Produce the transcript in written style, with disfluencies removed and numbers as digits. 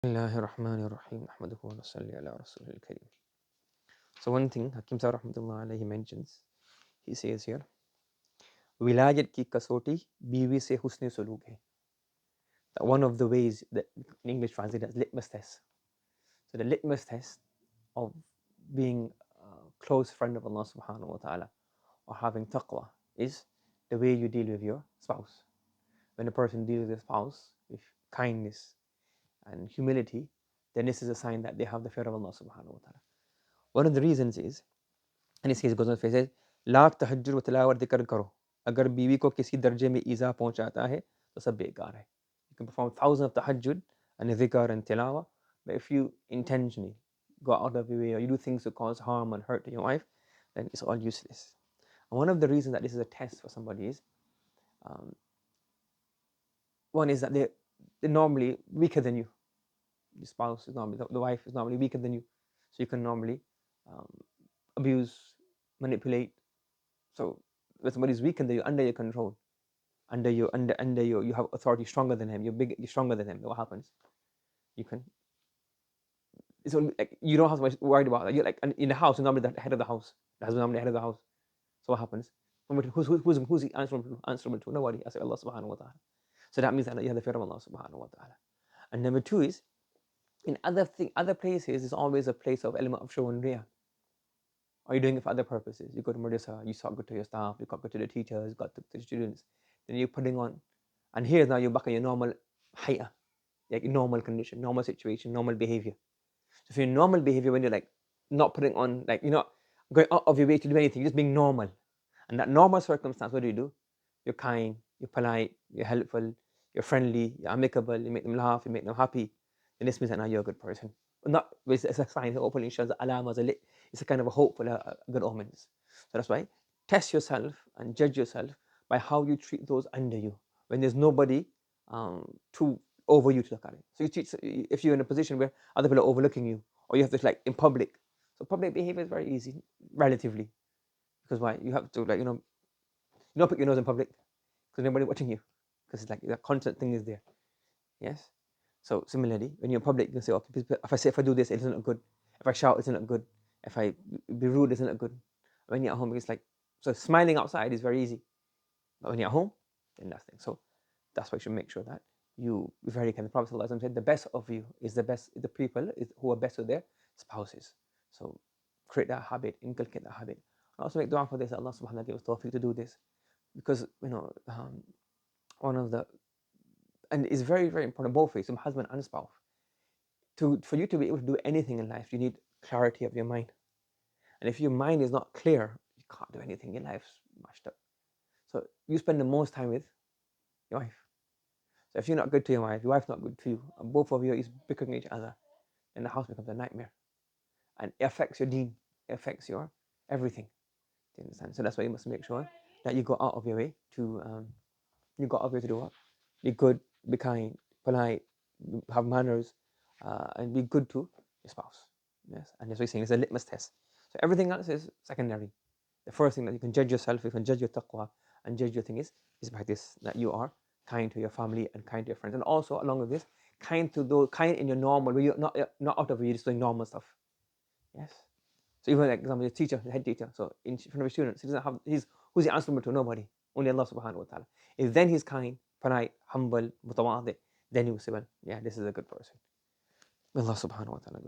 Bismillahirrahmanirrahim. Nahmaduhu wa nusalli ala rasulil kareem. So one thing Hakim Sahib rahmatullah alayhi mentions, he says here, विलायत की कसौटी बीवी से हुस्न सलूक है. That one of the ways that in English translated as litmus test. So the litmus test of being a close friend of Allah subhanahu wa ta'ala or having taqwa is the way you deal with your spouse. When a person deals with their spouse with kindness and humility, then this is a sign that they have the fear of Allah subhanahu wa ta'ala. One of the reasons is, and this case goes on to say, lakh तहज्जुद व तिलावत ज़िक्र करो, अगर बीवी को किसी दर्जे में ईज़ा पहुंचाता है तो सब बेकार है. You can perform thousands of tahajjud and dhikr and tilawah, but if you intentionally go out of your way or you do things to cause harm and hurt to your wife, then it's all useless. And one of the reasons that this is a test for somebody is, one is that they're normally weaker than you. The spouse is normally, the wife is normally weaker than you, so you can normally abuse, manipulate. So when somebody is weaker than you, under your control, under you have authority stronger than him. You're stronger than him. What happens? You can. It's only, like, you don't have to much worried about that. You're like in the house. You're normally the head of the house. The husband normally the head of the house. So what happens? Who's he answerable to? Nobody. I say Allah subhanahu wa ta'ala. So that means that you have the fear of Allah subhanahu wa ta'ala. And number two is, in other places, it's always a place of element of show and riyah. Are you doing it for other purposes? You go to madrasa, you talk good to your staff, you talk good to the teachers, you got to the students. Then you're putting on, and here now you're back in your normal hay'ah, like normal condition, normal situation, normal behavior. So if you're in normal behavior, when you're like not putting on, like you're not going out of your way to do anything, you're just being normal. And that normal circumstance, what do? You're kind, you're polite, you're helpful, you're friendly, you're amicable, you make them laugh, you make them happy. Then this means that now you're a good person. Not it's a sign, it openly shows the alamas, it's a kind of a hopeful, good omens. So that's why test yourself and judge yourself by how you treat those under you when there's nobody to over you to look at it. So you treat, if you're in a position where other people are overlooking you, or you have to, like, in public. So public behavior is very easy, relatively, because why? You have to, like, you don't put your nose in public because nobody's watching you, because it's like the constant thing is there. Yes. So similarly, when you're in public, you can say, okay, if I do this, it doesn't look good. If I shout, it doesn't look good. If I be rude, it doesn't look good. When you're at home, it's like, so smiling outside is very easy, but when you're at home, then that's thing. So that's why you should make sure that you very kind. The Prophet ﷺ said, the best of you is the people who are best with their spouses. So create that habit, inculcate that habit. And also make dua for this, Allah subhanahu wa ta'ala give us tawfiq to do this, because one of the, and it's very, very important, both ways, from husband and spouse. For you to be able to do anything in life, you need clarity of your mind. And if your mind is not clear, you can't do anything. Your life's mashed up. So you spend the most time with your wife. So if you're not good to your wife's not good to you, and both of you is bickering each other, then the house becomes a nightmare. And it affects your deen. It affects your everything. Do you understand? So that's why you must make sure that you go out of your way to do what? Be good, be kind, polite, have manners, and be good to your spouse. Yes, and that's what he's saying. It's a litmus test. So everything else is secondary. The first thing that you can judge yourself, you can judge your taqwa and judge your thing is by this, that you are kind to your family and kind to your friends. And also, along with this, kind in your normal, where you're not out of it, you're just doing normal stuff. Yes. So even like example, the head teacher, so in front of his students, who's he answerable to? Nobody. Only Allah subhanahu wa ta'ala. If then he's kind, polite, humble, mutawadi, then you will say, well, yeah, this is a good person. Allah subhanahu wa ta'ala.